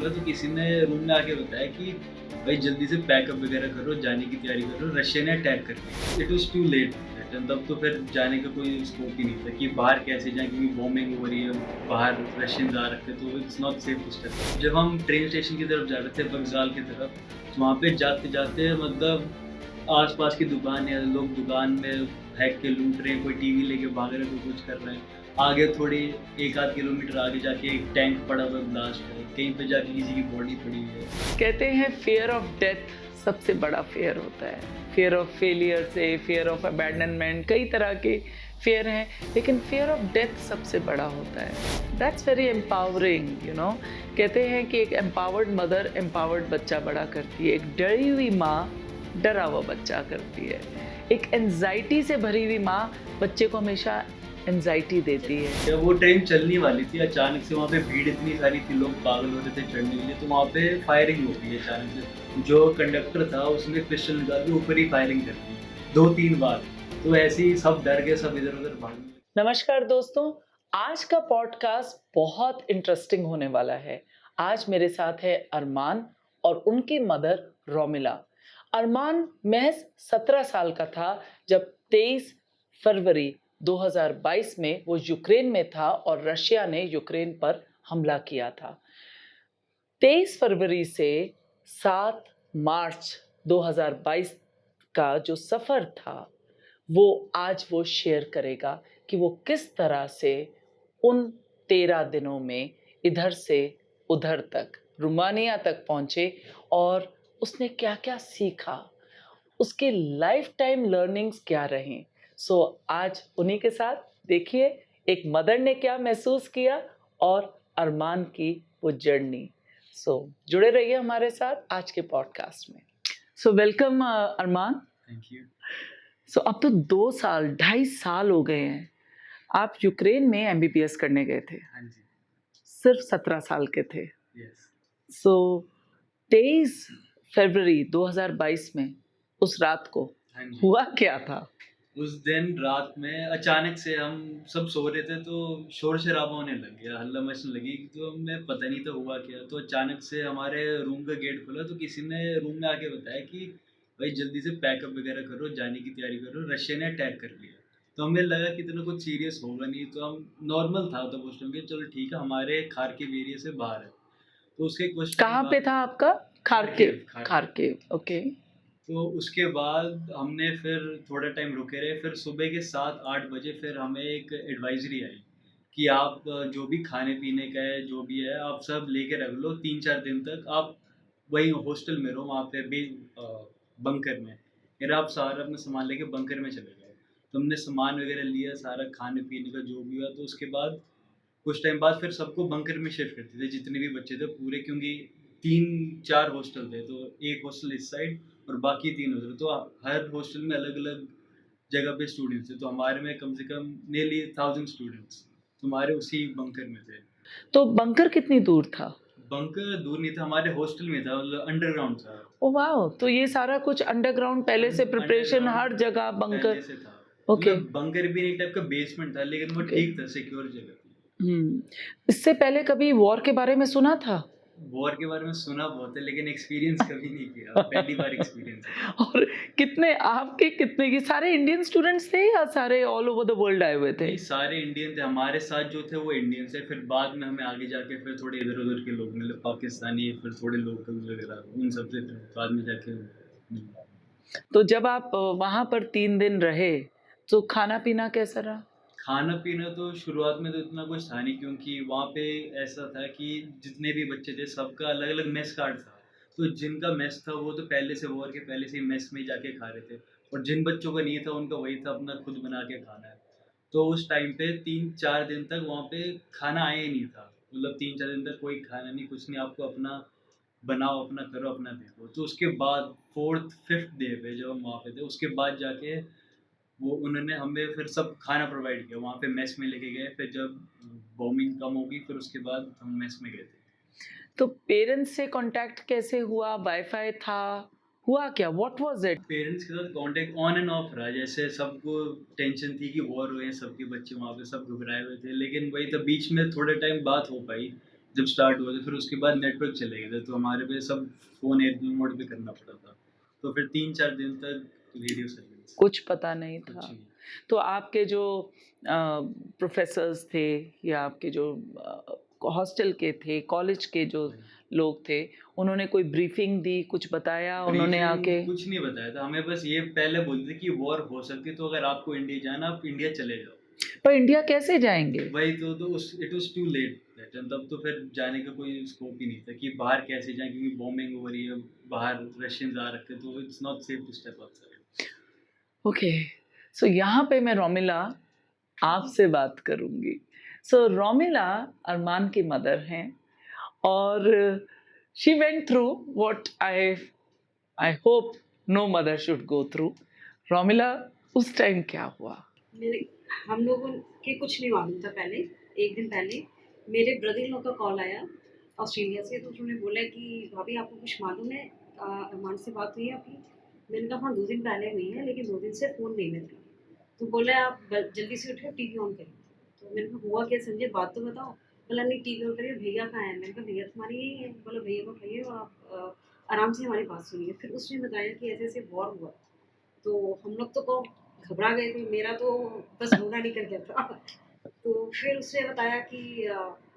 तो किसी ने रूम में आके बताया कि भाई जल्दी से पैकअप वगैरह करो, जाने की तैयारी करो, रशिया ने अटैक कर लिया। It was too late that time, तब तो फिर जाने का कोई स्कोप ही नहीं था कि बाहर कैसे जाएँ, क्योंकि बॉम्बिंग हो रही है, बाहर रशियंस आ रखे, तो it's not safe to step. जब हम ट्रेन स्टेशन की तरफ जा रहे थे, बगज़ाल की तरफ, तो वहाँ पे जाते-जाते मतलब आस-पास की दुकान है, लोग दुकान में फेंक के लूट रहे हैं, कोई टीवी लेके भाग रहा है, कोई कुछ कर रहा है। आगे थोड़ी 1 आध किलोमीटर आगे जाके एक टैंक पड़ा हुआ है ब्लास्ट है, कहीं पे जाके किसी की बॉडी पड़ी हुई है। कहते हैं फियर ऑफ डेथ सबसे बड़ा फियर होता है। फियर ऑफ फेलियर से, फियर ऑफ अबैंडनमेंट, कई तरह के फियर हैं, लेकिन फियर ऑफ डेथ सबसे बड़ा होता है। That's very empowering, you know. कहते हैं कि एक एम्पावर्ड मदर एम्पावर्ड बच्चा बड़ा करती है, एक डरी हुई माँ डरा हुआ बच्चा करती है, एक एंजाइटी से भरी हुई माँ बच्चे को हमेशा एंजाइटी देती है। जब वो ट्रेन चलने वाली थी, अचानक से वहाँ पे भीड़ इतनी सारी थी, लोग पागल हो रहे थे चढ़ने के लिए, तो वहाँ पे फायरिंग हो गई अचानक से। जो कंडक्टर था उसने पिस्टल निकाल के ऊपर ही फायरिंग कर दी 2-3 बार। तो ऐसे ही सब डर गए, सब इधर-उधर भागने लगे। नमस्कार दोस्तों, आज का पॉडकास्ट बहुत इंटरेस्टिंग होने वाला है। आज मेरे साथ है अरमान और उनकी मदर रोमिला। अरमान महज 17 साल का था जब 23 फरवरी 2022 में वो यूक्रेन में था और रशिया ने यूक्रेन पर हमला किया था। 23 फरवरी से 7 मार्च 2022 का जो सफ़र था, वो आज वो शेयर करेगा कि वो किस तरह से उन 13 दिनों में इधर से उधर तक रोमानिया तक पहुंचे और उसने क्या-क्या सीखा, उसके लाइफ टाइम लर्निंग्स क्या रहीं। सो आज उन्हीं के साथ देखिए एक मदर ने क्या महसूस किया और अरमान की वो जर्नी। सो जुड़े रहिए हमारे साथ आज के पॉडकास्ट में। So welcome Arman. Thank you. So अब तो 2 साल, 2.5 साल हो गए हैं। आप यूक्रेन में एमबीबीएस करने गए थे। हाँ जी। सिर्फ 17 साल के थे। यस। सो 23 फरवरी 2022 में उस रात को हाँ जी। हुआ क्या था? उस दिन रात में अचानक से हम सब सो रहे थे, तो शोर-शराबा होने लग गया, हल्ला मचने लगी, तो हमें पता नहीं था हुआ क्या। तो अचानक से हमारे रूम का गेट खुला, तो किसी ने रूम में आके बताया कि भाई जल्दी से पैकअप वगैरह करो, जाने की तैयारी करो, रशिया ने अटैक कर लिया। तो हमें लगा कि इतना कुछ सीरियस होगा नहीं, तो हम नॉर्मल था तब उस टाइम कि चलो ठीक है, हमारे खार्किव एरिया से बाहर है। तो उसके कुछ टाइम कहाँ पे बाद था आपका? Kharkiv Kharkiv, Kharkiv. Kharkiv, okay. तो उसके बाद हमने फिर थोड़ा टाइम रुके रहे, फिर सुबह के 7-8 बजे फिर हमें एक एडवाइज़री आई कि आप जो भी खाने-पीने का है, जो भी है, आप सब लेके रख लो, 3-4 दिन तक आप वहीं हॉस्टल में रहो, वहाँ पे बंकर में। फिर आप सारा अपना सामान लेके बंकर में चले जाओ। तो हमने सामान वगैरह लिया, सारा खाने-पीने का जो भी हुआ, तो उसके बाद कुछ टाइम बाद फिर सबको बंकर में शिफ्ट कर दिया, जितने भी बच्चे थे पूरे, क्योंकि 3-4 हॉस्टल थे, तो एक हॉस्टल इस साइड और बाकी 3 उधर, तो हर हॉस्टल में अलग-अलग जगह पे स्टूडेंट्स थे, तो हमारे में कम से कम नियरली 1000 स्टूडेंट्स, तो हमारे उसी बंकर में थे। तो बंकर कितनी दूर था? बंकर दूर नहीं था, हमारे हॉस्टल में था, मतलब अंडरग्राउंड था। Oh wow! तो ये सारा कुछ अंडरग्राउंड पहले से प्रिपरेशन, अंडरग्राउंड हर जगह पहले बंकर। से था। ओके, मतलब बंकर भी एक टाइप का बेसमेंट था, लेकिन वो ओके। ठीक था, सिक्योर जगह थी। इससे पहले कभी वॉर के बारे में सुना था? वॉर के बारे में सुना बहुत है, लेकिन एक्सपीरियंस कभी नहीं किया, पहली बार एक्सपीरियंस है। और कितने आपके कितने की सारे इंडियन स्टूडेंट्स थे या सारे ऑल ओवर द वर्ल्ड आए हुए थे? नहीं, सारे इंडियन थे, हमारे साथ जो थे वो इंडियन थे, फिर बाद में हमें आगे जाके फिर थोड़े इधर-उधर के लोग मिले, पाकिस्तानी, फिर थोड़े लोकल वगैरह, उन सब से फिर बाद में जाके मिले। तो जब आप वहाँ पर 3 दिन रहे, तो खाना-पीना कैसा रहा? खाना-पीना तो शुरुआत में तो इतना कुछ था नहीं, क्योंकि वहाँ पे ऐसा था कि जितने भी बच्चे थे सबका अलग-अलग मेस कार्ड था। तो जिनका मेस था वो तो पहले से वॉर के पहले से ही मेस में ही जाके खा रहे थे, और जिन बच्चों का नहीं था उनका वही था, अपना खुद बना के खाना है। तो उस टाइम पे 3-4 दिन तक वहाँ पे खाना आया ही नहीं था। मतलब 3-4 दिन तक कोई खाना नहीं, कुछ नहीं, आपको अपना बनाओ, अपना करो, अपना देखो। तो उसके बाद 4th 5th डे पे जब हम वहाँ पे थे, उसके बाद जाके वो उन्होंने हमें फिर सब खाना प्रोवाइड किया। वहाँ पे मेस में लेके गए, फिर जब बॉम्बिंग कम हो गई, फिर उसके बाद हम मेस में गए थे। तो पेरेंट्स से कॉन्टैक्ट कैसे हुआ? वाई-फाई था? हुआ क्या? What was it? पेरेंट्स के साथ कॉन्टैक्ट ऑन एंड ऑफ रहा, जैसे सबको टेंशन थी कि वॉर हुए हैं, सबके बच्चे वहाँ पे सब घबराए हुए थे, लेकिन वही था, बीच में थोड़े टाइम बात हो पाई, जब स्टार्ट हुआ था, फिर उसके बाद नेटवर्क चले गए थे, तो हमारे पे सब फ़ोन एयरप्लेन मोड पे करना पड़ा था। तो फिर 3-4 दिन तक रेडियो साइलेंस, कुछ पता नहीं कुछ था। नहीं। तो आपके जो प्रोफ़ेसर्स थे या आपके जो हॉस्टल के थे, कॉलेज के जो वही। लोग थे, उन्होंने कोई ब्रीफिंग दी, कुछ बताया उन्होंने ब्रीफिंग आके? कुछ नहीं बताया था, हमें बस ये पहले बोलते थे कि वॉर हो सकती है, तो अगर आपको इंडिया जाना, आप इंडिया चले जाओ। पर इंडिया कैसे जाएँगे? वही तो उस it was too late that time, तब तो फिर जाने का कोई स्कोप ही नहीं था कि बाहर कैसे जाएँ, क्योंकि बॉम्बिंग हो रही है, बाहर रशियंस आ रखे हैं, तो it's not safe to step outside. Okay, so यहाँ पे मैं रोमिला आपसे बात करूँगी। सो रोमिला अरमान की मदर हैं और she went through what I hope no mother should go through. Romila, उस टाइम क्या हुआ? मेरे हम लोगों के कुछ नहीं मालूम था पहले। 1 दिन पहले मेरे ब्रदर इन लॉ का कॉल आया ऑस्ट्रेलिया से, तो उन्होंने बोला कि भाभी आपको कुछ मालूम है, अरमान से बात हुई है आपकी? मैंने कहा हाँ 2 दिन पहले हुई है, लेकिन 2 दिन से फ़ोन नहीं मिल रहा। तो बोला आप जल्दी से उठिए टीवी ऑन करिए। तो मैंने कहा हुआ क्या संजय, बात तो बताओ। बोला नहीं टीवी ऑन करिए, भैया कहाँ है? मैंने कहा भैया तुम्हारे यही है। बोला भैया को उठाइए और आप आराम से हमारी बात सुनिए। फिर उसने बताया कि ऐसे ऐसे वॉर हुआ। तो हम लोग तो घबरा गए थे, मेरा तो बस रोना निकल गया था। तो फिर उसने बताया कि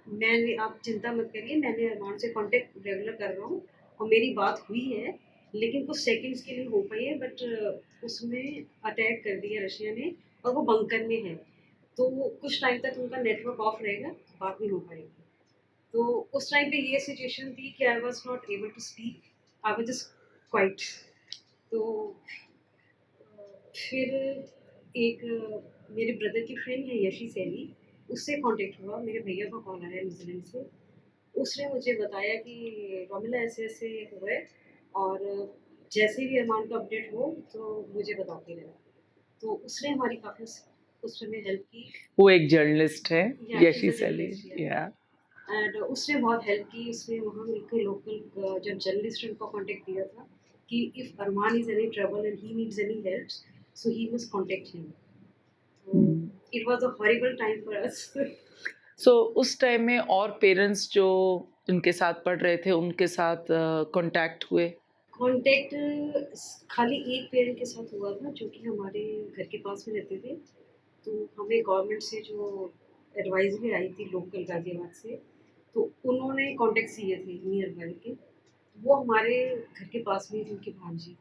मैंने, आप चिंता मत करिए, मैंने अरमान से कांटेक्ट रेगुलर कर रहा हूँ और मेरी बात हुई है, लेकिन कुछ सेकंड्स के लिए हो पाई है, बट उसमें अटैक कर दिया रशिया ने और वो बंकर में है। तो कुछ टाइम तक उनका नेटवर्क ऑफ रहेगा, बात नहीं हो पाएगी। तो उस टाइम पे ये सिचुएशन थी कि I was not able to speak, I was just quiet. तो फिर एक मेरे ब्रदर की फ्रेंड है यशी सैनी, उससे कांटेक्ट हुआ, मेरे भैया का कॉल आया न्यूज़ीलैंड से। उसने मुझे बताया कि रोमिला ऐसे-ऐसे हुआ है और जैसे भी अरमान का अपडेट हो तो मुझे बताते रहना। तो उसने हमारी काफ़ी उस समय हेल्प की। वो एक जर्नलिस्ट है, या शी यशी इज़ अ सैली। जर्नलिस्ट, या एंड उसने बहुत हेल्प की। उसने वहाँ एक लोकल जो जर्नलिस्ट है उनको कॉन्टेक्ट दिया था कि if Arman is any trouble and he needs any help, so he must contact him. तो it was a horrible time for us. So उस टाइम में और पेरेंट्स जो उनके साथ पढ़ रहे थे, उनके साथ कॉन्टैक्ट हुए? कॉन्टैक्ट खाली एक पेरेंट के साथ हुआ था जो कि हमारे घर के पास में रहते थे। तो हमें गवर्नमेंट से जो एडवाइज़री आई थी लोकल गाज़ियाबाद से, तो उन्होंने कॉन्टैक्ट्स दिए थे नियर बाय के। वो हमारे घर के पास में ही थी, उनकी भांजी।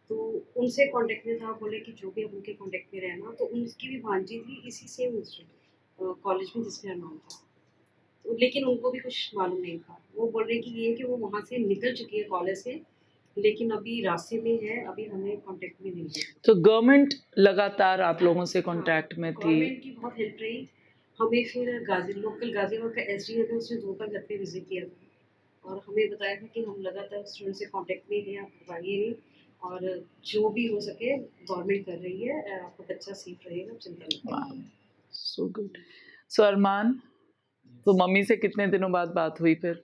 तो उनसे कॉन्टैक्ट में था, बोले कि जो भी आप उनके कॉन्टैक्ट में रहना। तो उनकी भी भांजी थी इसी सेम कॉलेज में जिसमें अरमान था। तो लेकिन उनको भी कुछ मालूम नहीं था। वो बोल रहे कि ये है कि वो वहाँ से निकल चुकी है कॉलेज से, लेकिन अभी रास्ते में है, अभी हमें कॉन्टैक्ट में नहीं है। तो गवर्नमेंट लगातार आप लोगों से हाँ, कॉन्टैक्ट में थी? गवर्नमेंट की बहुत हेल्प रही। हमें फिर लोकल गाज़ियाबाद का एसडीएम है, उसने 2 बार घर पे विज़िट किया था और हमें बताया था कि हम लगातार स्टूडेंट से कॉन्टैक्ट में हैं, आप घबराइए नहीं और जो भी हो सके गवर्नमेंट कर रही है, आपका बच्चा सेफ रहेगा, चिंता मत करिए। Wow, so good. सो अरमान, तो मम्मी से कितने दिनों बाद बात हुई फिर?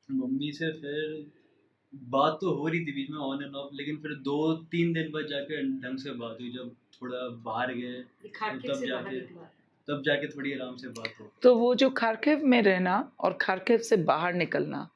मम्मी से फिर बात तो हो रही थी बीच में ऑन एंड ऑफ, लेकिन फिर 2-3 दिन बाद जाके ढंग से बात हुई, जब थोड़ा बाहर गए, ये तो खार्किव से बाहर निकला। तब जाके थोड़ी आराम से बात हो पाई। तो वो जो खार्किव में रहना और खार्किव से बाहर निकलना,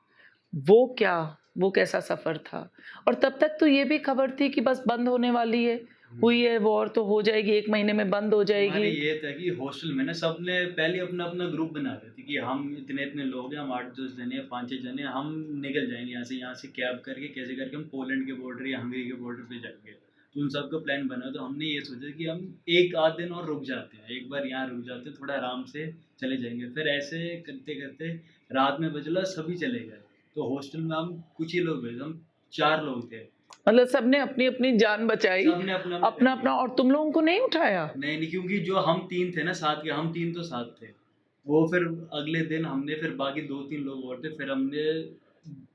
वो क्या, वो कैसा सफ़र था? और तब तक तो ये भी खबर थी कि बस बंद होने वाली है, हुई है वॉर तो हो जाएगी, 1 महीने में बंद हो हमारे जाएगी। ये था कि हॉस्टल में ना सबने पहले अपना-अपना ग्रुप बना रहे थे कि हम इतने-इतने लोग हैं, हम 8-10 जने हैं, 5-6 जने हैं, हम निकल जाएँगे यहाँ से कैब करके कैसे करके हम पोलैंड के बॉर्डर या हंगरी के बॉर्डर पे जाएँगे। तो उन सबका प्लान बना, तो हमने ये सोचा कि हम 1 आध दिन और रुक जाते हैं, एक बार यहाँ रुक जाते हैं, थोड़ा आराम से चले जाएँगे। फिर ऐसे करते-करते रात में बजला सभी चले गए। तो हॉस्टल में हम कुछ ही लोग बचे, हम 4 लोग थे। मतलब सबने अपनी-अपनी जान बचाई, सबने अपना-अपना कर अपना-अपना, लिया। और तुम लोगों को नहीं उठाया? नहीं, नहीं, क्योंकि जो हम 3 थे ना साथ के, हम 3 तो साथ थे। वो फिर अगले दिन हमने फिर बाकी 2-3 लोग और थे, फिर हमने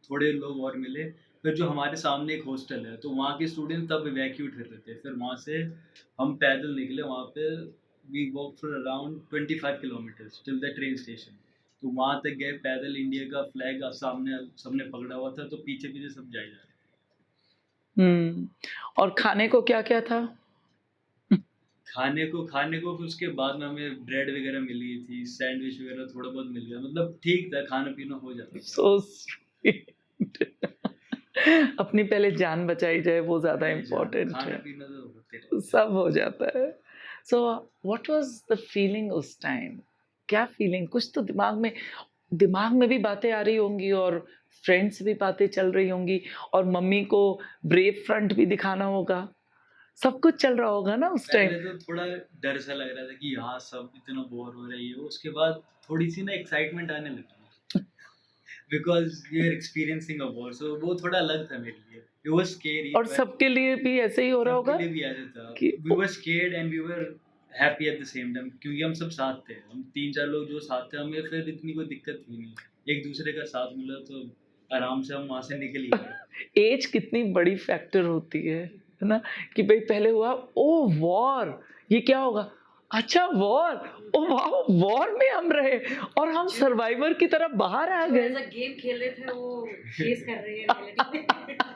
थोड़े लोग और मिले। फिर जो हमारे सामने एक हॉस्टल है, तो वहाँ के स्टूडेंट तब इवैक्यूएट कर रहे थे। फिर वहाँ से हम पैदल निकले, वहाँ पे we walk for around 25 kilometres till the train station. तो वहाँ तक गए पैदल, इंडिया का फ्लैग सामने सबने पकड़ा हुआ था, तो पीछे-पीछे सब जाए जा रहे हुँ, और खाने को क्या-क्या था? खाने को फिर उसके बाद में हमें ब्रेड वगैरह मिली थी, सैंडविच वगैरह थोड़ा बहुत मिल गया, मतलब ठीक था, खाना-पीना हो जाता था। So sweet. अपनी पहले जान बचाई जाए वो ज़्यादा पहले जान इम्पोर्टेंट है। खाना-पीना तो होते रहता है। सब हो जाता है। So what was the feeling उस टाइम? क्या फीलिंग? कुछ तो दिमाग में भी बातें आ रही होंगी और फ्रेंड्स भी बातें चल रही होंगी और मम्मी को ब्रेव फ्रंट भी दिखाना होगा। सब कुछ चल रहा होगा ना उस टाइम? पहले तो थोड़ा डर सा लग रहा था कि हाँ, सब इतना बोर हो रही है, उसके बाद थोड़ी-सी ना एक्साइटमेंट आने लगी। Because we are experiencing a war, so वो थोड़ा अलग था मेरे लिए। इट वाज़ स्केरी और बट सबके लिए भी ऐसे ही हो रहा सबके होगा लिए भी ऐसा था। कि we were scared and we were happy at the same time, क्योंकि हम सब साथ थे। हम 3-4 लोग जो साथ थे, हमें फिर इतनी कोई दिक्कत थी नहीं। एक-दूसरे का साथ मिला तो आराम से हम वहाँ से निकल ही गए। एज कितनी बड़ी फैक्टर होती है ना? कि भाई पहले हुआ ओह वॉर! ये क्या होगा? अच्छा वॉर! Oh wow! वॉर में हम रहे और हम जो सर्वाइवर की तरह बाहर आ जो गए। एज़ अ गेम खेल रहे थे वो फेस कर रहे हैं रियलिटी में।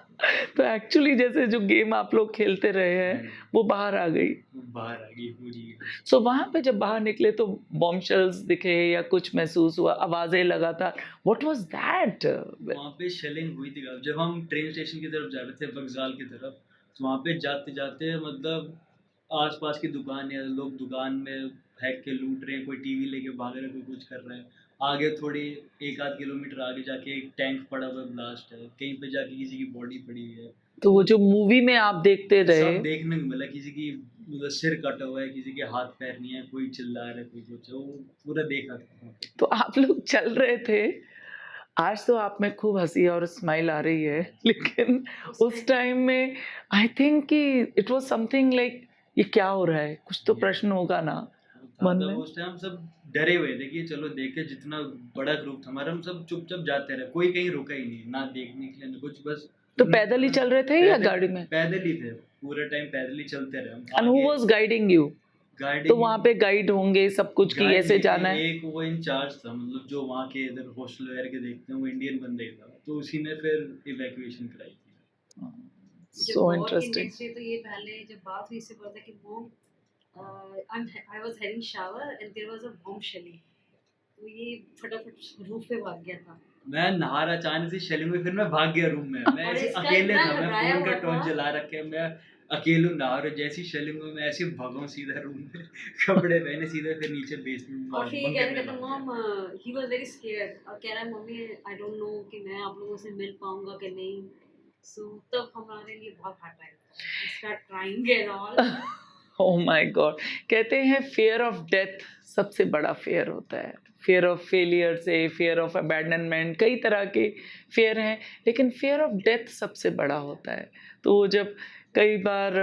तो एक्चुअली जैसे जो गेम आप लोग खेलते रहे हैं, वो बाहर आ गई। वो बाहर आ गई पूरी। सो वहाँ पे जब बाहर निकले तो बॉम्ब शेल्स दिखे या कुछ महसूस हुआ, आवाज़ें लगातार, व्हाट वाज़ दैट? वहाँ पे शेलिंग हुई थी काफ़ी। जब हम ट्रेन स्टेशन की तरफ जा रहे थे, वक्ज़ाल की तरफ, तो वहाँ पे जाते-जाते मतलब आस-पास की दुकान या लोग दुकान में फेंक के लूट रहे हैं, कोई टीवी लेके भाग रहा है, कोई कुछ कर रहा है। आगे थोड़ी 1 आध किलोमीटर आगे जाके एक टैंक पड़ा हुआ है, ब्लास्ट है। कहीं पे जाके किसी की बॉडी पड़ी हुई है। तो वो तो जो मूवी में आप देखते रहे, सब देखने को मिला, किसी की मतलब सिर कटा हुआ है, किसी के हाथ-पैर नहीं है, कोई चिल्ला रहा है, कोई कुछ है, वो पूरा देखा था वहाँ पे। तो आप लोग चल रहे थे। आज तो आप में खूब हँसी और स्माइल आ रही है, लेकिन उस उस टाइम टाइम में आई थिंक कि इट वाज़ समथिंग लाइक ये क्या हो रहा है? कुछ तो ये प्रश्न होगा ना वो था मन तब में? उस टाइम सब डरे हुए थे कि चलो देखे, जितना बड़ा ग्रुप था हमारा, हम सब चुपचाप जाते रहे, कोई कहीं रुका ही नहीं, ना देखने के लिए ना कुछ, बस तो उनकी पैदल ही तरफ चल रहे थे या पैदल गाड़ी में? पैदल ही थे, पूरे टाइम पैदल ही चलते रहे हम एंड हू आगे। Was guiding you? तो गाइडिंग वहाँ पे गाइड होंगे सब कुछ कि गाइड ऐसे नहीं थे, जाना है? एक वो इंचार्ज था, मतलब जो वहाँ के इधर हॉस्टल वगैरह के देखते हैं, वो इंडियन बंदा ही था, तो उसी ने फिर इवैक्यूएशन कराई थी। जब सो वॉर के इंटरेस्टिंग। नेक्स्ट डे तो ये पहले जब बात हुई इससे पता था कि mom I was having shower and there was a bomb shelling. तो ये फटाफट रूफ पे भाग गया था। मैं नहा रहा, अचानक से शेलिंग हुई, फिर मैं भाग गया रूम में। मैं और ऐसे इसका अकेले इतना था, मैं घबराया फ़ोन का हुआ था। टॉर्च जला रखे है, मैं अकेले नहा रहा हूँ। जैसे ही शेलिंग हुई, मैं ऐसे भागा हूँ सीधा रूम में, कपड़े पहने सीधे, फिर नीचे बेसमेंट और फिर ये बंकर में कहता भाग गया। Mom he was very scared और कह रहा है मम्मी आई डोंट नो कि मैं आप लोगों से मिल पाऊँगा कि नहीं। सो तब हमारे लिए बहुत हार्ड टाइम था। We start crying and all. Oh my god! कहते हैं फ़ियर ऑफ डेथ सबसे बड़ा फ़ियर होता है। फ़ियर ऑफ फेलियर से, फ़ियर ऑफ अबैंडनमेंट, कई तरह के फ़ियर हैं, लेकिन फ़ियर ऑफ डेथ सबसे बड़ा होता है। तो वो जब कई बार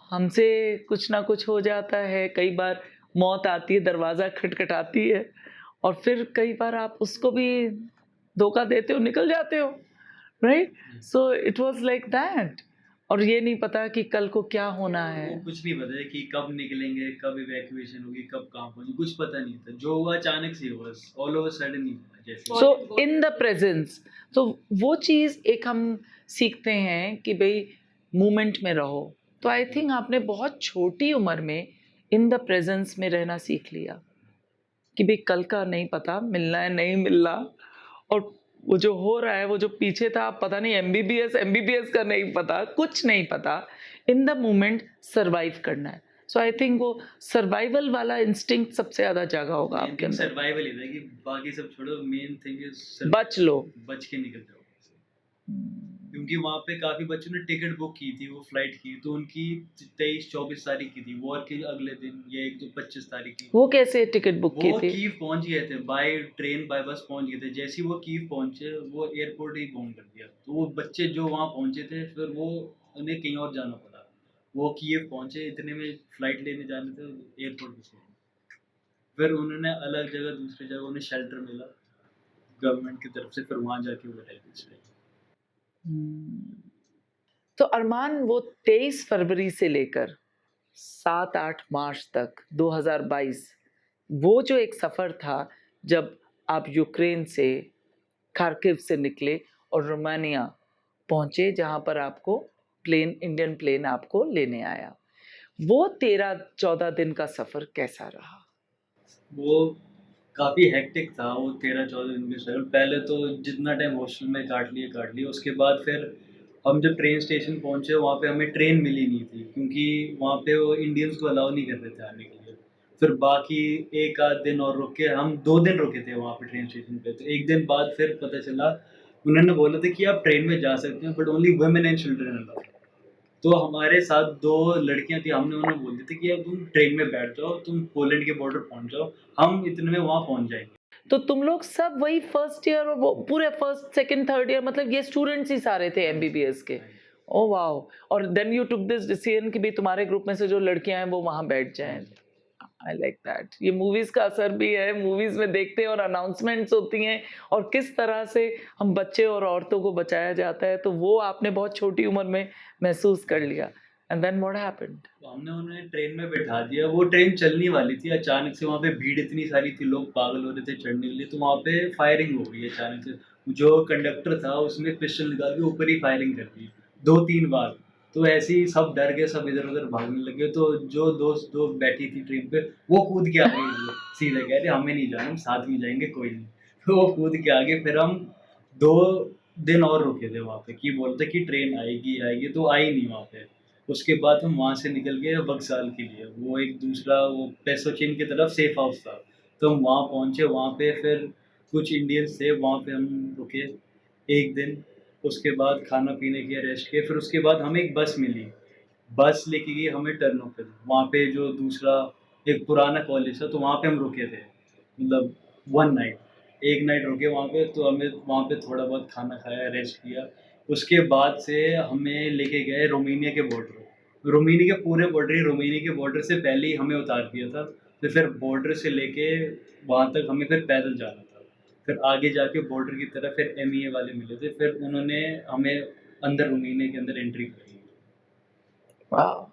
हमसे कुछ ना कुछ हो जाता है, कई बार मौत आती है, दरवाज़ा खटखटाती है और फिर कई बार आप उसको भी धोखा देते हो, निकल जाते हो, right? So it was like that और ये नहीं पता कि कल को क्या होना है। वो कुछ नहीं पता था कि कब निकलेंगे, कब इवैक्यूएशन होगी, कब कहाँ पहुँचे, कुछ पता नहीं था। जो हुआ अचानक से हुआ, ऑल ऑफ अ सडन ही हुआ जैसे। सो गॉड इन द प्रेजेंस तो वो चीज़ एक हम सीखते हैं कि भाई मोमेंट में रहो। तो आई थिंक आपने बहुत छोटी उम्र में इन द प्रेजेंस में रहना सीख लिया कि भाई कल का नहीं पता, मिलना है नहीं मिलना और वो जो हो रहा है, वो जो पीछे था पता नहीं एमबीबीएस एमबीबीएस का नहीं पता, कुछ नहीं पता। इन द मोमेंट सर्वाइव करना है। सो आई थिंक वो सर्वाइवल वाला इंस्टिंक्ट सबसे ज़्यादा जागा होगा मेन आपके थिंग अंदर। सर्वाइवल ही था कि बाकी सब छोड़ो, मेन थिंग इज़ बच लो। बच के निकल जाओ। क्योंकि वहाँ पे काफ़ी बच्चों ने टिकट बुक की थी, वो फ्लाइट की, तो उनकी 23-24 तारीख की थी, वॉर के अगले दिन, या एक तो 25 तारीख की। वो कैसे टिकट बुक की वो थी? कीव पहुँच गए थे, बाय ट्रेन बाय बस पहुँच गए थे। जैसे ही वो कीव पहुँचे, वो एयरपोर्ट ही बॉम्ब कर दिया। तो वो बच्चे जो वहाँ पहुँचे थे, फिर वो उन्हें कहीं और जाना पड़ा। वो कीव पहुँचे, इतने में फ्लाइट लेने जाने थे, एयरपोर्ट पे से। फिर उन्होंने अलग जगह, दूसरी जगह उन्हें शेल्टर मिला गवर्नमेंट की तरफ से, फिर वहाँ जाके वो रह गए। तो अरमान वो 23 फरवरी से लेकर 7-8 मार्च तक 2022 वो जो एक सफ़र था जब आप यूक्रेन से खार्किव से निकले और रोमानिया पहुँचे जहाँ पर आपको इंडियन प्लेन आपको लेने आया। वो 13-14 दिन का सफ़र कैसा रहा? वो काफ़ी हेक्टिक था वो 13-14 दिन के सफ़र। पहले तो जितना टाइम हॉस्टल में काट लिया, उसके बाद फिर हम जब ट्रेन स्टेशन पहुँचे वहाँ पे हमें ट्रेन मिली नहीं थी क्योंकि वहाँ पे वो इंडियंस को अलाउ नहीं कर रहे थे आने के लिए। फिर बाकी 1 आध दिन और रुक के हम 2 दिन रुके थे वहाँ पे ट्रेन स्टेशन पे। तो 1 दिन बाद फिर पता चला उन्होंने बोला था कि आप ट्रेन में जा सकते हैं but only women and children allowed. तो हमारे साथ 2 लड़कियाँ थी, हमने उन्हें बोल दिया था कि अब तुम ट्रेन में बैठ जाओ, तुम पोलैंड के बॉर्डर पहुँच जाओ, हम इतने में वहाँ पहुँच जाएँगे। तो तुम लोग सब वही फर्स्ट ईयर और वो पूरे फर्स्ट, सेकंड, थर्ड ईयर मतलब ये स्टूडेंट्स ही सारे थे एमबीबीएस के? हाँ जी। Oh wow! और then you took this decision कि भी तुम्हारे ग्रुप में से जो लड़कियाँ हैं वो वहाँ बैठ हाँ जाएँ। जी। I like that. ये मूवीज़ का असर भी है, मूवीज़ में देखते हैं और अनाउंसमेंट्स होती हैं और किस तरह से हम बच्चे और औरतों को बचाया जाता है, तो वो आपने बहुत छोटी उम्र में महसूस कर लिया। And then what happened? तो हमने उन्हें ट्रेन में बैठा दिया, वो ट्रेन चलने वाली थी, अचानक से वहाँ पे भीड़ इतनी सारी थी, लोग पागल हो रहे थे चढ़ने के लिए, तो वहाँ पे फायरिंग हो गई अचानक से। जो कंडक्टर था उसने पिस्टल निकाल के ऊपर ही फायरिंग कर दी, 2-3 बार। तो ऐसे ही सब डर गए, सब इधर-उधर भागने लगे, तो जो दोस्त 2 बैठी थी ट्रेन पे, वो कूद के आ गई सीधे कह रहे हमें नहीं जाना, हम साथ में जाएँगे कोई नहीं। तो वो कूद के आ गए, फिर हम 2 दिन और रुके थे वहाँ पे कि बोलते कि ट्रेन आएगी, आएगी, तो आई नहीं वहाँ पे। उसके बाद हम वहाँ से निकल गए बक्साल के लिए, वो एक दूसरा वो पेसोचिन की तरफ सेफ हाउस था। तो हम वहाँ पहुँचे, वहाँ पे फिर कुछ इंडियंस थे, वहाँ पे हम रुके 1 दिन। उसके बाद खाना-पीने किया, रेस्ट किया, फिर उसके बाद हमें एक बस मिली। बस लेके गई हमें टर्नों पे। वहाँ पे जो दूसरा एक पुराना कॉलेज था, तो वहाँ पे हम रुके थे। मतलब 1 नाइट, 1 नाइट रुके वहाँ पे, तो हमें वहाँ पे थोड़ा बहुत खाना खाया, रेस्ट किया। उसके बाद से हमें लेके गए रोमानिया के बॉर्डर। रोमानिया के पूरे बॉर्डर ही रोमानिया के बॉर्डर से पहले ही हमें उतार दिया था। तो फिर बॉर्डर से लेके वहाँ तक हमें फिर पैदल जाना था। फिर आगे जाके बॉर्डर की तरफ फिर एमईए वाले मिले थे, फिर उन्होंने हमें अंदर रोमानिया के अंदर एंट्री कराई। वाओ!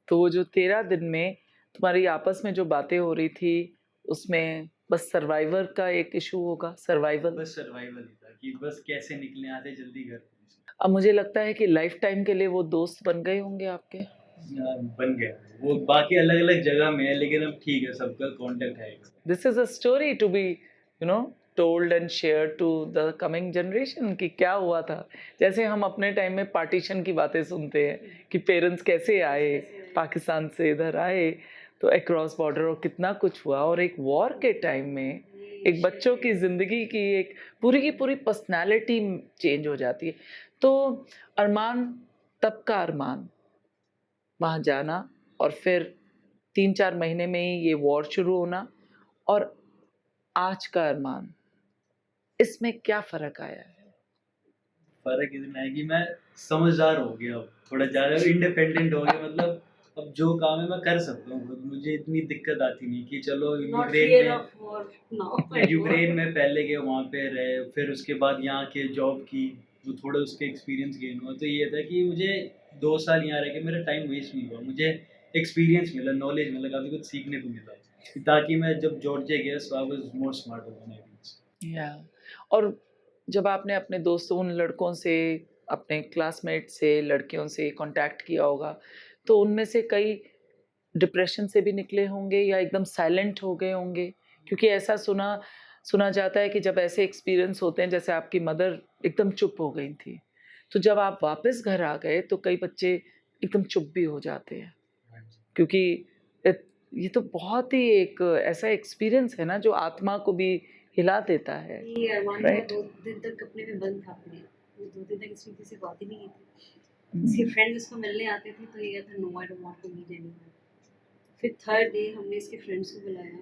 तो वो जो 13 दिन में तुम्हारी आपस में जो बातें हो रही थी, उसमें बस सर्वाइवर का एक इश्यू होगा, सर्वाइवल। बस सर्वाइवल ही था कि बस कैसे निकलें यहाँ से जल्दी घर पहुँचे। अब मुझे लगता है कि लाइफ़ टाइम के लिए वो दोस्त बन गए होंगे आपके? बन गया। वो बाकी अलग-अलग जगह में है लेकिन अब ठीक है सबका कॉन्टैक्ट है। This is a story to be told and shared to the coming generation कि क्या हुआ था। जैसे हम अपने टाइम में पार्टीशन की बातें सुनते हैं कि पेरेंट्स कैसे आए, पाकिस्तान से इधर आए, तो अक्रॉस बॉर्डर और कितना कुछ हुआ और एक वॉर के टाइम में एक बच्चों की ज़िंदगी की एक पूरी की पूरी पर्सनैलिटी चेंज हो जाती है। तो अरमान, तब का अरमान, वहाँ जाना और फिर 3-4 महीने में ही ये वॉर शुरू होना और आज का अरमान, इसमें क्या फ़र्क आया है? फ़र्क इतना है कि मैं समझदार हो गया अब, थोड़ा ज़्यादा इंडिपेंडेंट हो गया मतलब अब जो काम है मैं कर सकता हूँ खुद, मुझे इतनी दिक्कत आती नहीं कि चलो नॉट यूक्रेन फियर में of war now anymore Ukraine में पहले गए वहाँ पे रहे, फिर उसके बाद यहाँ के जॉब की, तो थोड़ा उसके एक्सपीरियंस गेन हुआ। तो ये था कि मुझे 2 साल यहाँ रह के मेरा टाइम वेस्ट नहीं हुआ, मुझे एक्सपीरियंस मिला, नॉलेज मिला, काफ़ी कुछ सीखने को मिला, ताकि मैं जब जॉर्जिया गया so I was more smarter than I was. या और जब आपने अपने दोस्तों उन लड़कों से, अपने क्लासमेट से, लड़कियों से कॉन्टैक्ट किया होगा, तो उनमें से कई डिप्रेशन से भी निकले होंगे या एकदम साइलेंट हो गए होंगे? क्योंकि ऐसा सुना सुना जाता है कि जब ऐसे एक्सपीरियंस होते हैं, जैसे आपकी मदर एकदम चुप हो गई थी, तो जब आप वापस घर आ गए, तो कई बच्चे एकदम चुप भी हो जाते हैं। हाँ जी। क्योंकि इत ये तो बहुत ही एक ऐसा एक्सपीरियंस है ना जो आत्मा को भी हिला देता है, ये अरमान हुआ राइट? 2 दिन तक कमरे में बंद था अपने। वो 2 दिन तक इसने किसी से बात ही नहीं की थी। इसके हुँ, फ्रेंड्स इसको मिलने आते थे तो ये कहता no I don't want to meet anyone. फिर थर्ड डे हमने इसके फ्रेंड्स को बुलाया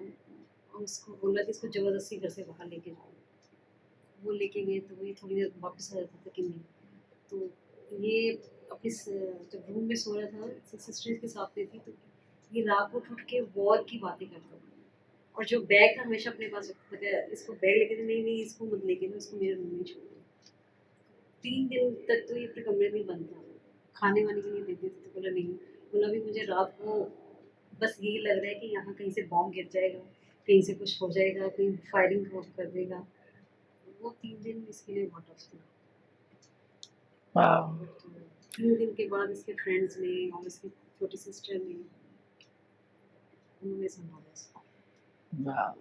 और उसको बोला कि इसको ज़बरदस्ती घर से बाहर लेके जाओ। वो लेके गए तो वो ये थोड़ी देर वापस आ जाता था कि नहीं। तो ये अपनी जब रूम में सो रहा था सिस्टर्स के साथ में थी तो ये रात को उठ के वॉर की बातें करता था और जो बैग था हमेशा अपने पास रखता था इसको बैग लेके नहीं नहीं इसको मत लेके जाओ इसको मेरे रूम में छोड़ दो। 3 दिन तक तो ये अपने कमरे में ही बंद था खाने वाने के लिए देते थे तो बोला नहीं बोला भी मुझे रात को बस यही लग रहा है कि यहाँ कहीं से बॉम्ब गिर जाएगा कहीं से कुछ हो जाएगा कहीं फायरिंग कर देगा। वो 3 दिन इसके लिए बहुत टफ थे। वाओ! बट 3 दिन के बाद इसके फ्रेंड्स ने और इसकी छोटी सिस्टर ने उन्होंने संभाला इसको। वाह!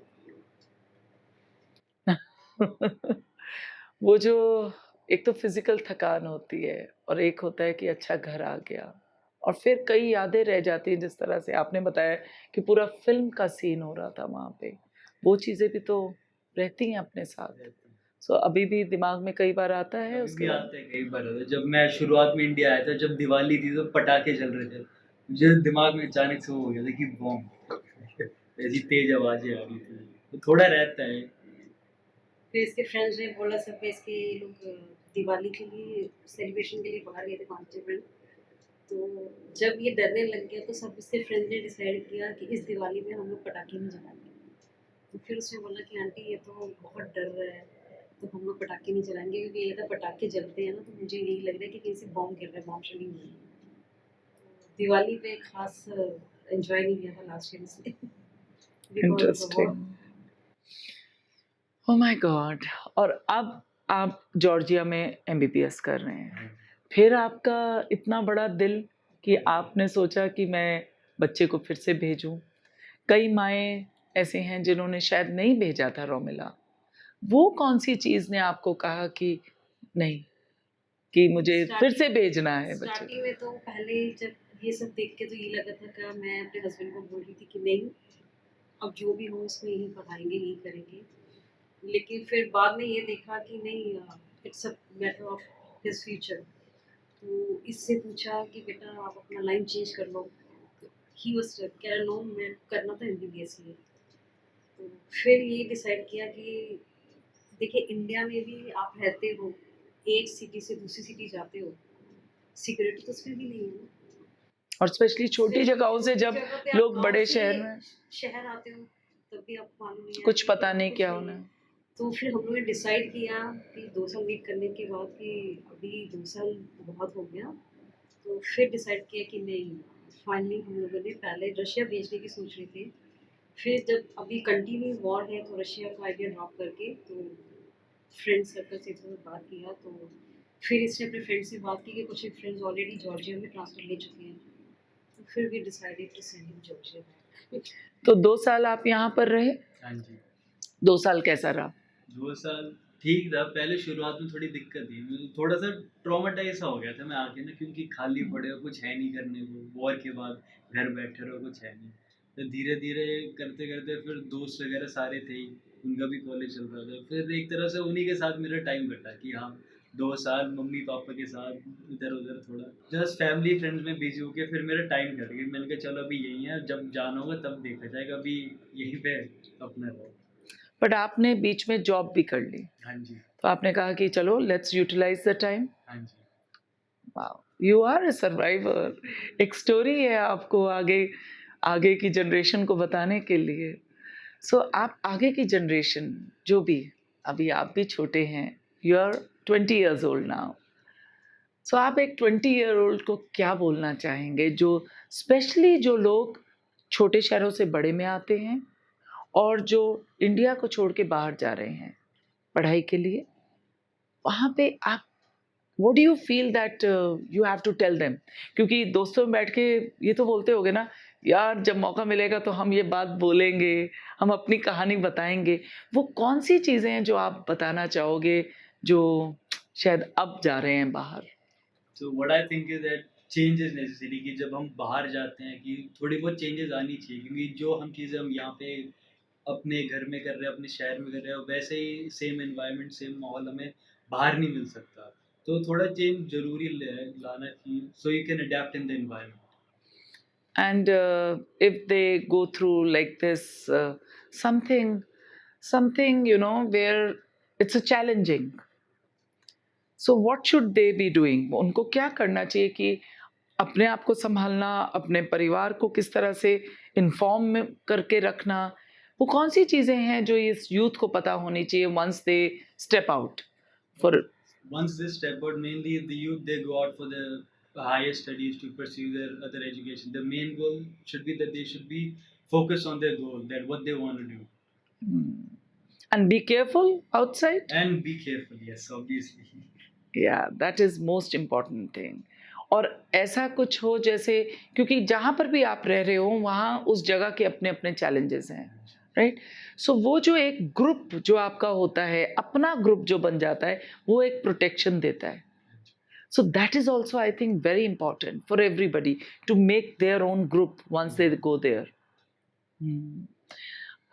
वो जो एक तो फिज़िकल थकान होती है और एक होता है कि अच्छा घर आ गया और फिर कई यादें रह जाती हैं जिस तरह से आपने बताया कि पूरा फ़िल्म का सीन हो रहा था वहाँ पे। वो चीज़ें भी तो रहती हैं अपने साथ। रहता है। सो अभी भी दिमाग में कई बार आता है अभी उसके भी बाद? आता है, कई बार आता है। जब मैं शुरुआत में इंडिया आया था, जब दिवाली थी तो पटाखे चल रहे थे। मुझे दिमाग में अचानक से वो हो गया था कि बॉम्ब ऐसी तेज़ आवाज़ें आ रही थी। तो थोड़ा रहता है। फिर इसके फ्रेंड्स ने बोला सब इसके ये लोग दिवाली के लिए सेलिब्रेशन के लिए बाहर गए थे 5-6 फ्रेंड। तो जब ये डरने लग गया तो सब इसके फ्रेंड्स ने डिसाइड किया कि इस दिवाली में हम लोग पटाखे नहीं जलाएँगे। तो फिर उसने बोला कि आंटी ये तो बहुत डर रहा है, तो हम लोग पटाखे नहीं जलाएँगे क्योंकि ये तो पटाखे जलते हैं ना तो मुझे यही लग रहा है कि कहीं से बॉम्ब गिर रहा है, बॉम्ब शेलिंग हो रही है। दिवाली पे खास एन्जॉय नहीं किया था लास्ट ईयर इसलिए because of the war. Interesting. Oh my God! और अब आप जॉर्जिया में एमबीबीएस कर रहे हैं। फिर आपका इतना बड़ा दिल कि आपने सोचा कि मैं बच्चे को फिर से भेजूँ। कई माएँ ऐसी हैं जिन्होंने शायद नहीं भेजा था रोमिला। वो कौन-सी चीज़ ने आपको कहा कि नहीं, कि मुझे फिर से स्टार्टिंग भेजना है बच्चे स्टार्टिंग को? में तो पहले जब ये सब देख के तो ये लगा था कि मैं अपने हस्बैंड को बोल रही थी कि नहीं, अब जो भी हो इसको यहीं पढ़ाएँगे, यहीं करेंगे। लेकिन फिर बाद में ये देखा कि नहीं it's a matter of his future. तो इससे पूछा कि बेटा आप अपना लाइन चेंज कर लो। ही वाज़ कह रहा नो मैं करना तो एमबीबीएस ही है। तो फिर ये डिसाइड किया कि देखिए इंडिया में भी आप रहते हो, एक सिटी से दूसरी सिटी जाते हो, सिक्योरिटी तो उसमें भी नहीं है ना। और स्पेशली छोटी सिर्फ जगहों से छोटी जब जगह पे आप लोग गाँव बड़े से शहर में शहर आते हो, तब भी आपको मालूम नहीं है कुछ कि पता क्या नहीं कुछ क्या नहीं होना है। है। तो फिर हम लोगों ने डिसाइड किया कि 2 साल वेट करने के बाद कि अभी 2 साल बहुत हो गया, तो फिर डिसाइड किया कि नहीं, फाइनली हम लोगों ने पहले रशिया भेजने की सोच रहे थे। फिर जब अभी कंटिन्यू वॉर है तो रशिया का आइडिया ड्रॉप करके तो फ्रेंड सर्कल से थोड़ा बात किया तो फिर इसने अपने फ्रेंड से बात की कि कुछ फ्रेंड्स ऑलरेडी जॉर्जिया में ट्रांसफर ले चुके हैं। तो फिर we decided to send him Georgia back. तो 2 साल आप यहाँ पर रहे? हाँ जी। 2 साल कैसा रहा? 2 साल ठीक था, पहले शुरुआत में थोड़ी दिक्कत थी। मुझे थोड़ा-सा ट्रॉमाटाइज़ सा हो गया था मैं आके ना, क्योंकि खाली पड़े हो, कुछ है नहीं करने को, वॉर के बाद घर बैठे रहो, कुछ है नहीं। तो धीरे-धीरे करते-करते फिर दोस्त वगैरह सारे थे ही, उनका भी कॉलेज चल रहा था। फिर एक तरह से उन्हीं के साथ मेरा टाइम कटा कि हाँ, 2 साल मम्मी-पापा के साथ इधर-उधर थोड़ा जस्ट फैमिली फ्रेंड्स में बिज़ी होके फिर मेरा टाइम कट गया। मैंने कहा चलो अभी यही है, जब जाना होगा तब देखा जाएगा, अभी यहीं पे अपना रहो। बट आपने बीच में जॉब भी कर ली। हाँ जी। तो आपने कहा कि चलो लेट्स यूटिलाइज़ द टाइम। हाँ जी। Wow! You are a survivor. एक स्टोरी है आपको आगे आगे की जनरेशन को बताने के लिए। सो आप आगे की जनरेशन जो भी अभी आप भी छोटे हैं, you are 20 years old now. So आप एक 20 ईयर ओल्ड को क्या बोलना चाहेंगे जो स्पेशली जो लोग छोटे शहरों से बड़े में आते हैं और जो इंडिया को छोड़ के बाहर जा रहे हैं पढ़ाई के लिए? वहाँ पे आप what do you feel that you have to tell them? क्योंकि दोस्तों में बैठ के ये तो बोलते होगे ना, यार जब मौका मिलेगा तो हम ये बात बोलेंगे, हम अपनी कहानी बताएँगे। वो कौन-सी चीज़ें हैं जो आप बताना चाहोगे जो शायद अब जा रहे हैं बाहर? तो what I think is that change is necessary, कि जब हम बाहर जाते हैं कि थोड़ी बहुत चेंजेज़ आनी चाहिए, क्योंकि जो हम चीज़ें हम यहाँ पे अपने घर में कर रहे हैं, अपने शहर में कर रहे हैं, वैसे ही सेम एनवायरनमेंट, सेम माहौल हमें बाहर नहीं मिल सकता। तो थोड़ा चेंज ज़रूरी लाना चाहिए, so you can adapt in the environment. And if they go through like this something something you know where it's a challenging, so what should they be doing? उनको क्या करना चाहिए कि अपने आप को संभालना, अपने परिवार को किस तरह से इन्फॉर्म करके रखना, वो कौन सी चीज़ें हैं जो इस यूथ को पता होनी चाहिए once they step out for? Once they step out, mainly the youth, they go out for the higher studies to pursue their other education. The main goal should be that they should be focused on their goal, that what they want to do. And be careful outside. And be careful, yes, obviously. Yeah, that is most important thing. और ऐसा कुछ हो जैसे, क्योंकि जहाँ पर भी आप रह रहे हो वहाँ उस जगह के अपने-अपने चैलेंजेस हैं, राइट? सो वो जो एक ग्रुप जो आपका होता है, अपना ग्रुप जो बन जाता है, वो एक प्रोटेक्शन देता है। So that is also, I think, very important for everybody to make their own group once they go there. Hmm.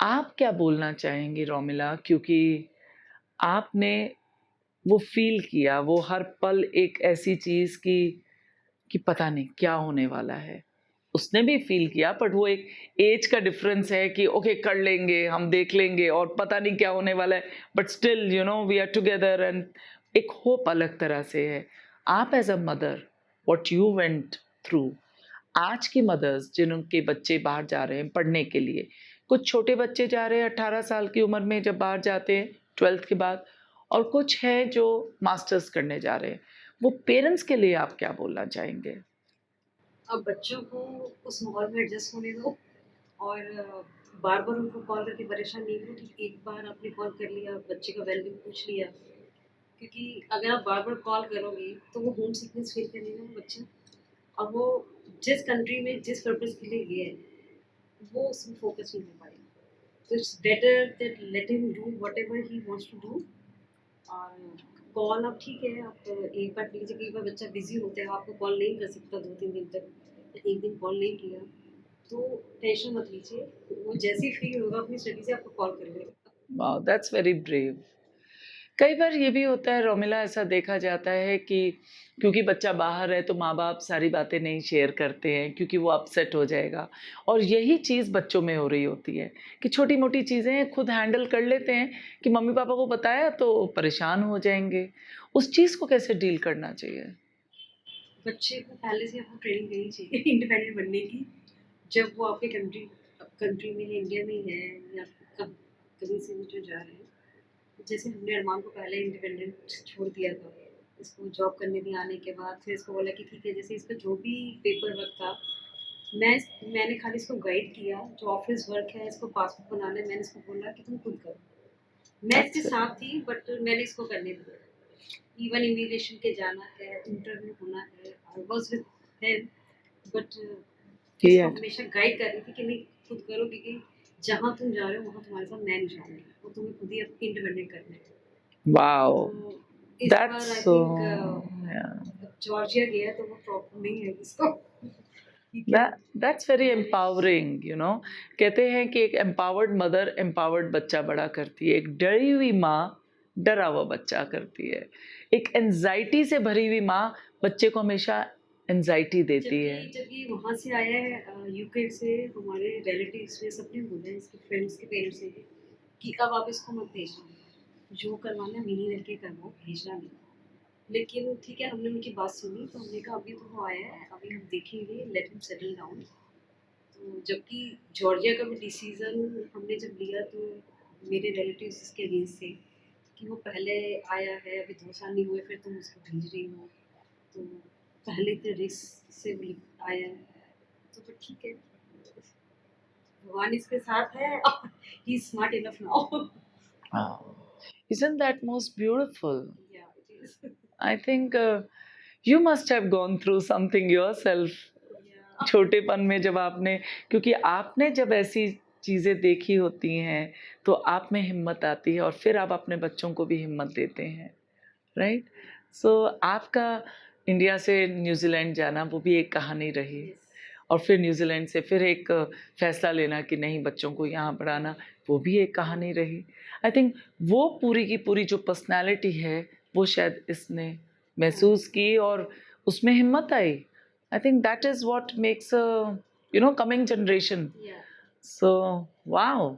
आप क्या बोलना चाहेंगी रोमिला, क्योंकि आपने वो फील किया, वो हर पल एक ऐसी चीज़ की कि पता नहीं क्या होने वाला है। उसने भी फील किया, बट वो एक एज का डिफरेंस है कि ओके कर लेंगे, हम देख लेंगे और पता नहीं क्या होने वाला है, but still you know we are together and एक होप अलग तरह से है। आप as a mother what you went through, आज की मदर्स जिनके बच्चे बाहर जा रहे हैं पढ़ने के लिए, कुछ छोटे बच्चे जा रहे हैं 18 साल की उम्र में जब बाहर जाते हैं 12th के बाद, और कुछ हैं जो मास्टर्स करने जा रहे हैं, वो पेरेंट्स के लिए आप क्या बोलना चाहेंगे? अब बच्चों को उस माहौल में एडजस्ट होने दो और बार-बार उनको कॉल करके परेशान नहीं करो कि एक बार आपने कॉल कर लिया, बच्चे का वेलबींग पूछ लिया। क्योंकि अगर आप बार-बार कॉल करोगे, तो वो होम सिकनेस फ़ील करेगा वो बच्चा। अब वो जिस कंट्री में जिस पर्पज़ के लिए गया है, वो उसमें फ़ोकस नहीं कर पाएगा। तो it's better that let him do whatever he wants to do. और कॉल अब ठीक है, आप एक बार कीजिए, कई बार बच्चा बिज़ी होता है, आपको कॉल नहीं कर सकता 2-3 दिन तक, या 1 दिन कॉल नहीं किया, तो टेंशन मत लीजिए, वो जैसे ही फ्री होगा अपनी स्टडी से आपको कॉल कर लेगा। Wow, that's very brave. कई बार ये भी होता है रोमिला, ऐसा देखा जाता है कि क्योंकि बच्चा बाहर है तो माँ-बाप सारी बातें नहीं शेयर करते हैं क्योंकि वो अपसेट हो जाएगा, और यही चीज़ बच्चों में हो रही होती है कि छोटी-मोटी चीज़ें खुद हैंडल कर लेते हैं कि मम्मी-पापा को बताया तो परेशान हो जाएँगे। उस चीज़ को कैसे डील करना चाहिए? बच्चे को पहले से आपको ट्रेनिंग देनी चाहिए इंडिपेंडेंट बनने की। जब वो आपके कंट्री में है, इंडिया में है, या कब कहीं से भी जो जा रहे हैं, जैसे हमने अरमान को पहले इंडिपेंडेंट छोड़ दिया था, इसको जॉब करने भी आने के बाद फिर इसको बोला कि ठीक है, जैसे इसका जो भी पेपर वर्क था, मैं मैंने खाली इसको गाइड किया, जो ऑफिस वर्क है, इसको पासबुक बनाना है, मैंने इसको बोला कि तुम खुद करो। मैं इसके अच्छा, साथ थी, बट मैंने इसको करने दिया। इवन इमिग्रेशन के जाना है, इंटरव्यू होना है, I was with him, but he इसको हैड हमेशा गाइड कर रही थी कि नहीं, खुद करो, क्योंकि जहाँ तुम जा रहे हो वहाँ तुम्हारे साथ मैं नहीं जाऊँगी, वो तुम्हें खुद ही अब इंडिपेंडेंट करना है। वाओ! तो इस that's bar I so think या जॉर्जिया गया तो वो प्रॉब्लम नहीं है इसको कि क्या दैट्स वेरी मैंने एम्पावरिंग, यू नो। कहते हैं कि एक एम्पावर्ड मदर एम्पावर्ड बच्चा बड़ा करती है, एक डरी हुई माँ डरा हुआ बच्चा करती है, एक एंजाइटी से भरी हुई माँ बच्चे को हमेशा एंजाइटी देती है। जब ये वहाँ से आया है यूके से, हमारे रिलेटिव्स ने सबने बोला है, इसके फ्रेंड्स के पेरेंट्स ने भी, कि अब आप इसको मत भेजना, जो करवाना है मिनी रह के करवाओ, भेजना नहीं। लेकिन ठीक है, हमने उनकी बात सुनी, तो हमने कहा अभी तो वो आया है, अभी हम देखेंगे, लेट हिम सेटल डाउन। तो जबकि जॉर्जिया का भी डिसीज़न हमने जब लिया, तो मेरे रिलेटिव्स इसके अगेंस्ट थे कि वो पहले आया है, अभी 2 साल नहीं हुए, फिर तुम उसको भेज रही हो, तो पहले तो रिस्क से भी आया है। तो फिर ठीक है, भगवान इसके साथ है, he is smart enough now. Wow. Isn't that most beautiful? या it is. I think you must have gone through something yourself. या छोटेपन में जब आपने, क्योंकि आपने जब ऐसी चीज़ें देखी होती हैं, तो आप में हिम्मत आती है और फिर आप अपने बच्चों को भी हिम्मत देते हैं, राइट? सो आपका इंडिया से न्यूज़ीलैंड जाना वो भी एक कहानी रही, यस। और फिर न्यूज़ीलैंड से फिर एक फ़ैसला लेना कि नहीं बच्चों को यहाँ पढ़ाना, वो भी एक कहानी रही। आई थिंक वो पूरी की पूरी जो पर्सनैलिटी है, वो शायद इसने महसूस की और उसमें हिम्मत आई। I think that is what makes a you know coming generation. Yeah so wow!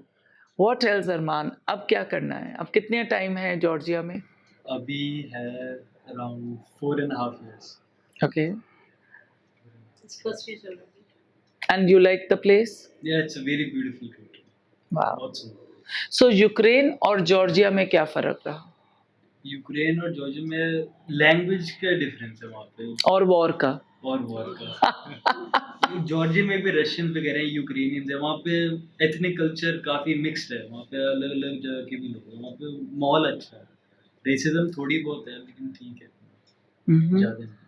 What else Arman? अब क्या करना है? अब कितने टाइम है जॉर्जिया में? अभी है around 4.5 years। Okay, it's first year चल रहा है। And you like the place? Yeah it's a very beautiful country, wow! बहुत सुंदर। सो यूक्रेन और जॉर्जिया में क्या फ़र्क रहा? यूक्रेन और जॉर्जिया में लैंग्वेज का डिफरेंस है वहाँ पे, और वॉर का? और वॉर का। जॉर्जिया में भी रशियन वगैरह हैं, यूक्रेनियंस है वहाँ पे। एथनिक कल्चर काफ़ी मिक्स्ड है वहाँ पे, अलग अलग जगह के भी लोग हैं वहाँ पे। माहौल अच्छा है, रेसिज्म थोड़ी बहुत है लेकिन ठीक है, Mhm. ज़्यादा नहीं।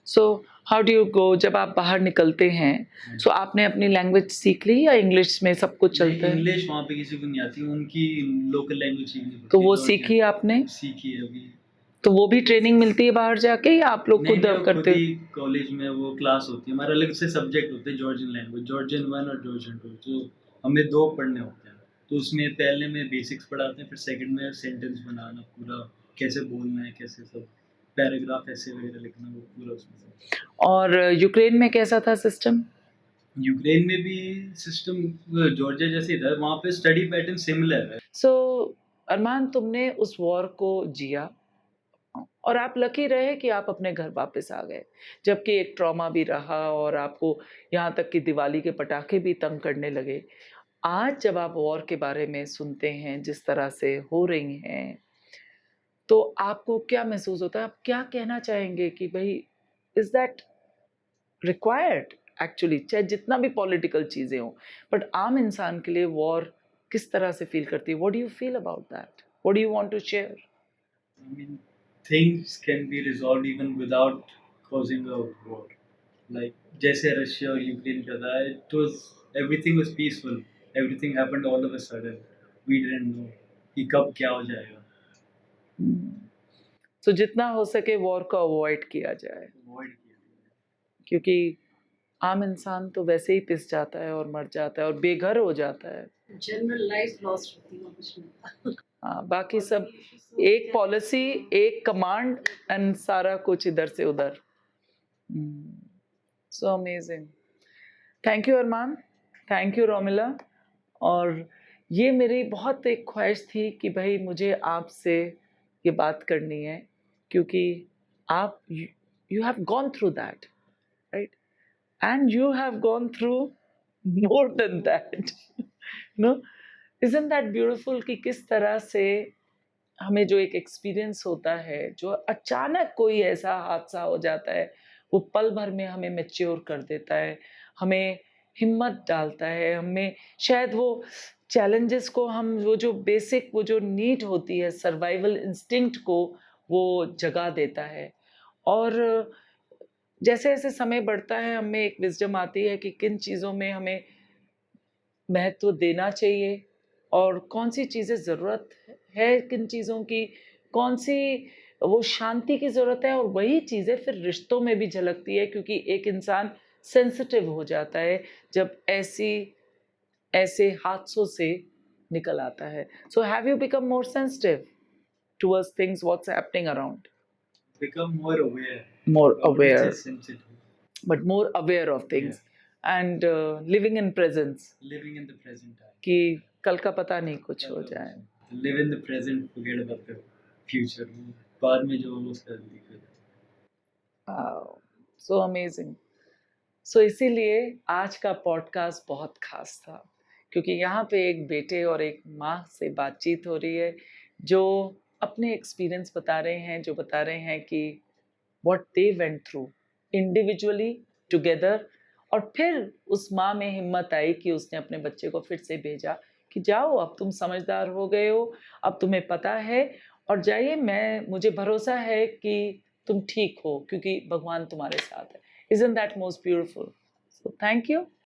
So how do you go जब आप बाहर निकलते हैं, सो आपने अपनी लैंग्वेज सीख ली या इंग्लिश में सब कुछ चलता है? इंग्लिश वहाँ पे किसी को नहीं आती, उनकी लोकल लैंग्वेज सीखनी पड़ती तो है, वो जॉर्जियन। सीखी आपने? सीखी है अभी। तो वो भी ट्रेनिंग मिलती है बाहर जाके या आप लोग नहीं खुद नहीं, वो खुद करते हो? ही कॉलेज में वो क्लास होती है, हमारा अलग से सब्जेक्ट होते हैं जॉर्जियन लैंग्वेज, जॉर्जियन 1 और जॉर्जियन 2, तो हमें 2 पढ़ने होते हैं। तो उसमें पहले में बेसिक्स पढ़ाते हैं, फिर सेकंड में सेंटेंस बनाना पूरा, कैसे बोलना है, कैसे सब पैराग्राफ ऐसे वगैरह लिखना, वो पूरा उसमें सब। और यूक्रेन में कैसा था सिस्टम? यूक्रेन में भी सिस्टम जॉर्जिया जैसे ही था, वहाँ पे स्टडी पैटर्न सिमिलर है। सो अरमान, तुमने उस वॉर को जिया और आप लकी रहे कि आप अपने घर वापस आ गए, जबकि एक ट्रॉमा भी रहा और आपको यहाँ तक कि दिवाली के पटाखे भी तंग करने लगे। आज जब आप वॉर के बारे में सुनते हैं जिस तरह से हो रही हैं, तो आपको क्या महसूस होता है? आप क्या कहना चाहेंगे कि भाई इज दैट रिक्वायर्ड एक्चुअली, चाहे जितना भी पॉलिटिकल चीज़ें हों, बट आम इंसान के लिए वॉर किस तरह से फील करती है? What do you feel about that? What do you want to share? I mean, things can be resolved even without causing a war. Like जैसे रशिया और यूक्रेन का था, it was everything was peaceful. Everything happened all of a sudden. We didn't know कि कब क्या हो जाएगा. तो जितना हो सके वॉर को अवॉइड किया जाए, Avoid किया. क्योंकि आम इंसान तो वैसे ही पिस जाता है और मर जाता है और बेघर हो जाता है। जनरल लाइफ लॉस्ट होती है कुछ नहीं। हाँ, बाकी और सब ये issues तो एक क्या- पॉलिसी, एक कमांड एंड सारा कुछ इधर से उधर। So amazing. Thank you Armaan, thank you Romila. और ये मेरी बहुत एक ख्वाहिश थी कि भाई मुझे आपसे ये बात करनी है, क्योंकि आप you have gone through that, right? And you have gone through more than that, no? Isn't that beautiful कि किस तरह से हमें जो एक एक्सपीरियंस होता है, जो अचानक कोई ऐसा हादसा हो जाता है, वो पल भर में हमें मैच्योर कर देता है, हमें हिम्मत डालता है, हमें शायद वो चैलेंजेस को, हम वो जो बेसिक वो जो नीड होती है सर्वाइवल इंस्टिंक्ट को, वो जगा देता है। और जैसे-जैसे समय बढ़ता है हमें एक विज़डम आती है कि किन चीज़ों में हमें महत्व देना चाहिए और कौन-सी चीज़ें ज़रूरत है किन चीज़ों की, कौन-सी वो शांति की ज़रूरत है, और वही चीज़ें फिर रिश्तों में भी झलकती है, क्योंकि एक इंसान सेंसिटिव हो जाता है जब ऐसे हादसों से निकल आता है। So have you become more sensitive towards things what's happening around? Become more aware. More I wouldn't say aware, sensitive. but more aware of things, and living in presence, Living in the present time. कि कल का पता नहीं कुछ हो जाए। Live in the present, forget about the future. बाद में जो हो उसका दिक्कत है. So amazing. सो इसीलिए आज का पॉडकास्ट बहुत खास था, क्योंकि यहाँ पे एक बेटे और एक माँ से बातचीत हो रही है, जो अपने एक्सपीरियंस बता रहे हैं, जो बता रहे हैं कि what they went through individually together. और फिर उस माँ में हिम्मत आई कि उसने अपने बच्चे को फिर से भेजा कि जाओ, अब तुम समझदार हो गए हो, अब तुम्हें पता है, और जाइए, मुझे भरोसा है कि तुम ठीक हो, क्योंकि भगवान तुम्हारे साथ है। Isn't that most beautiful? So thank you.